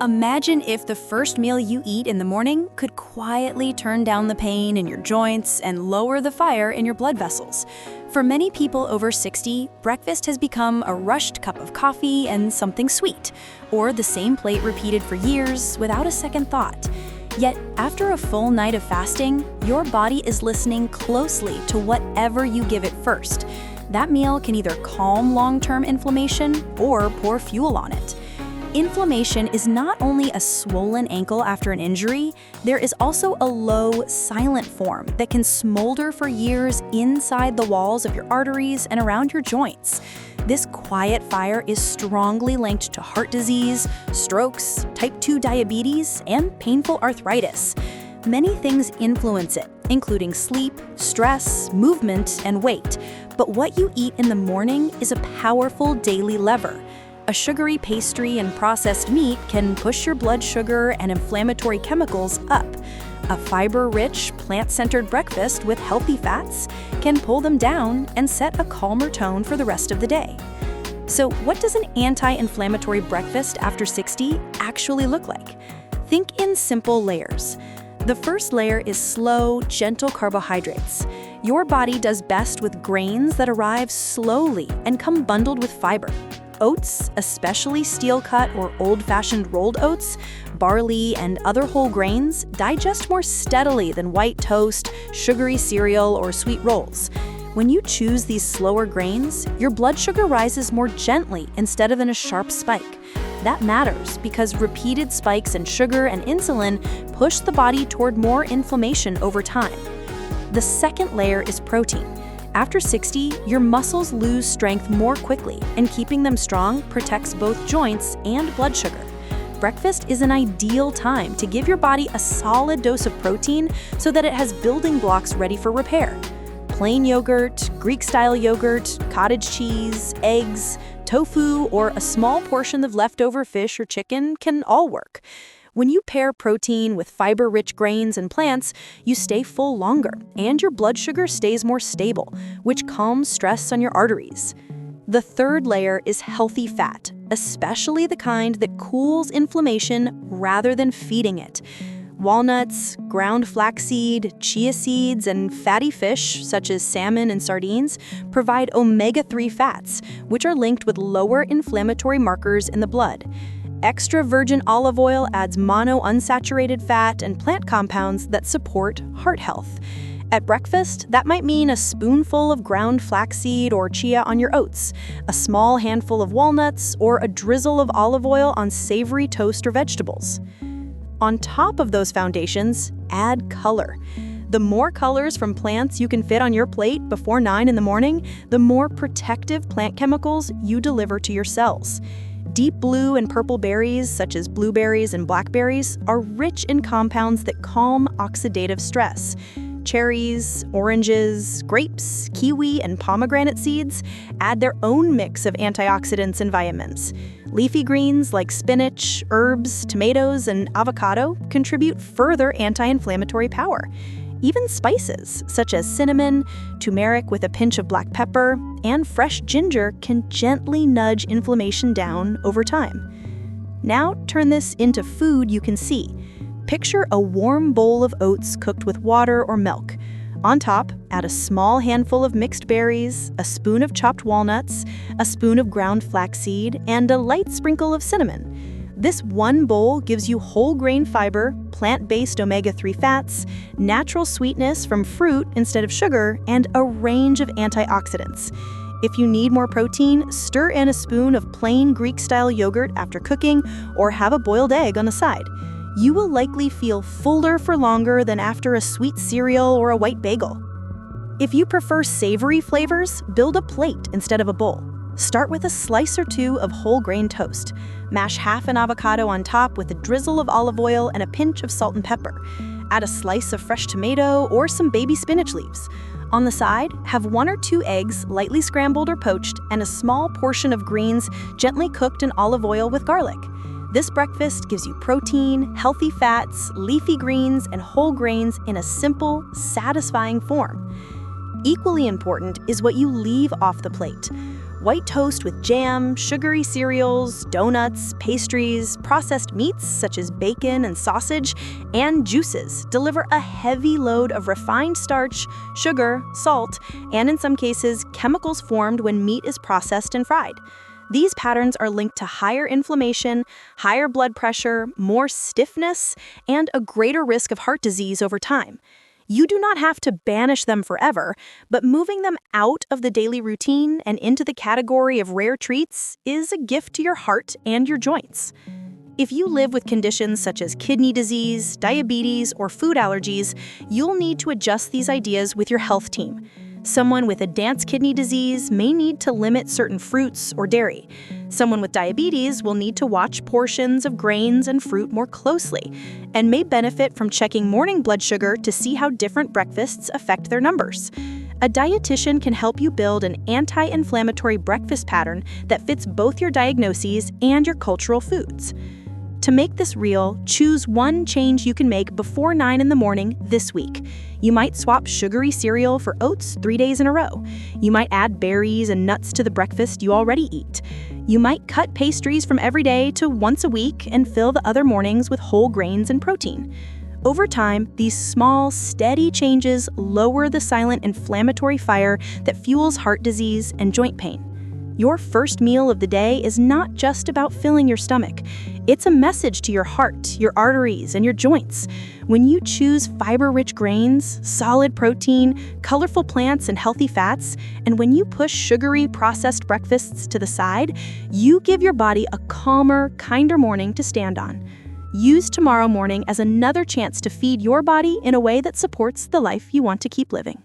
Imagine if the first meal you eat in the morning could quietly turn down the pain in your joints and lower the fire in your blood vessels. For many people over 60, breakfast has become a rushed cup of coffee and something sweet, or the same plate repeated for years without a second thought. Yet, after a full night of fasting, your body is listening closely to whatever you give it first. That meal can either calm long-term inflammation or pour fuel on it. Inflammation is not only a swollen ankle after an injury, there is also a low, silent form that can smolder for years inside the walls of your arteries and around your joints. This quiet fire is strongly linked to heart disease, strokes, type 2 diabetes, and painful arthritis. Many things influence it, including sleep, stress, movement, and weight. But what you eat in the morning is a powerful daily lever. A sugary pastry and processed meat can push your blood sugar and inflammatory chemicals up. A fiber-rich, plant-centered breakfast with healthy fats can pull them down and set a calmer tone for the rest of the day. So what does an anti-inflammatory breakfast after 60 actually look like? Think in simple layers. The first layer is slow, gentle carbohydrates. Your body does best with grains that arrive slowly and come bundled with fiber. Oats, especially steel-cut or old-fashioned rolled oats, barley, and other whole grains, digest more steadily than white toast, sugary cereal, or sweet rolls. When you choose these slower grains, your blood sugar rises more gently instead of in a sharp spike. That matters because repeated spikes in sugar and insulin push the body toward more inflammation over time. The second layer is protein. After 60, your muscles lose strength more quickly, and keeping them strong protects both joints and blood sugar. Breakfast is an ideal time to give your body a solid dose of protein so that it has building blocks ready for repair. Plain yogurt, Greek-style yogurt, cottage cheese, eggs, tofu, or a small portion of leftover fish or chicken can all work. When you pair protein with fiber-rich grains and plants, you stay full longer, and your blood sugar stays more stable, which calms stress on your arteries. The third layer is healthy fat, especially the kind that cools inflammation rather than feeding it. Walnuts, ground flaxseed, chia seeds, and fatty fish, such as salmon and sardines, provide omega-3 fats, which are linked with lower inflammatory markers in the blood. Extra virgin olive oil adds monounsaturated fat and plant compounds that support heart health. At breakfast, that might mean a spoonful of ground flaxseed or chia on your oats, a small handful of walnuts, or a drizzle of olive oil on savory toast or vegetables. On top of those foundations, add color. The more colors from plants you can fit on your plate before 9 in the morning, the more protective plant chemicals you deliver to your cells. Deep blue and purple berries, such as blueberries and blackberries, are rich in compounds that calm oxidative stress. Cherries, oranges, grapes, kiwi, and pomegranate seeds add their own mix of antioxidants and vitamins. Leafy greens like spinach, herbs, tomatoes, and avocado contribute further anti-inflammatory power. Even spices, such as cinnamon, turmeric with a pinch of black pepper, and fresh ginger can gently nudge inflammation down over time. Now turn this into food you can see. Picture a warm bowl of oats cooked with water or milk. On top, add a small handful of mixed berries, a spoon of chopped walnuts, a spoon of ground flaxseed, and a light sprinkle of cinnamon. This one bowl gives you whole grain fiber, plant-based omega-3 fats, natural sweetness from fruit instead of sugar, and a range of antioxidants. If you need more protein, stir in a spoon of plain Greek-style yogurt after cooking, or have a boiled egg on the side. You will likely feel fuller for longer than after a sweet cereal or a white bagel. If you prefer savory flavors, build a plate instead of a bowl. Start with a slice or two of whole grain toast. Mash half an avocado on top with a drizzle of olive oil and a pinch of salt and pepper. Add a slice of fresh tomato or some baby spinach leaves. On the side, have 1 or 2 eggs, lightly scrambled or poached, and a small portion of greens gently cooked in olive oil with garlic. This breakfast gives you protein, healthy fats, leafy greens, and whole grains in a simple, satisfying form. Equally important is what you leave off the plate. White toast with jam, sugary cereals, donuts, pastries, processed meats such as bacon and sausage, and juices deliver a heavy load of refined starch, sugar, salt, and in some cases, chemicals formed when meat is processed and fried. These patterns are linked to higher inflammation, higher blood pressure, more stiffness, and a greater risk of heart disease over time. You do not have to banish them forever, but moving them out of the daily routine and into the category of rare treats is a gift to your heart and your joints. If you live with conditions such as kidney disease, diabetes, or food allergies, you'll need to adjust these ideas with your health team. Someone with advanced kidney disease may need to limit certain fruits or dairy. Someone with diabetes will need to watch portions of grains and fruit more closely, and may benefit from checking morning blood sugar to see how different breakfasts affect their numbers. A dietitian can help you build an anti-inflammatory breakfast pattern that fits both your diagnoses and your cultural foods. To make this real, choose one change you can make before 9 in the morning this week. You might swap sugary cereal for oats 3 days in a row. You might add berries and nuts to the breakfast you already eat. You might cut pastries from every day to once a week and fill the other mornings with whole grains and protein. Over time, these small, steady changes lower the silent inflammatory fire that fuels heart disease and joint pain. Your first meal of the day is not just about filling your stomach. It's a message to your heart, your arteries, and your joints. When you choose fiber-rich grains, solid protein, colorful plants, and healthy fats, and when you push sugary, processed breakfasts to the side, you give your body a calmer, kinder morning to stand on. Use tomorrow morning as another chance to feed your body in a way that supports the life you want to keep living.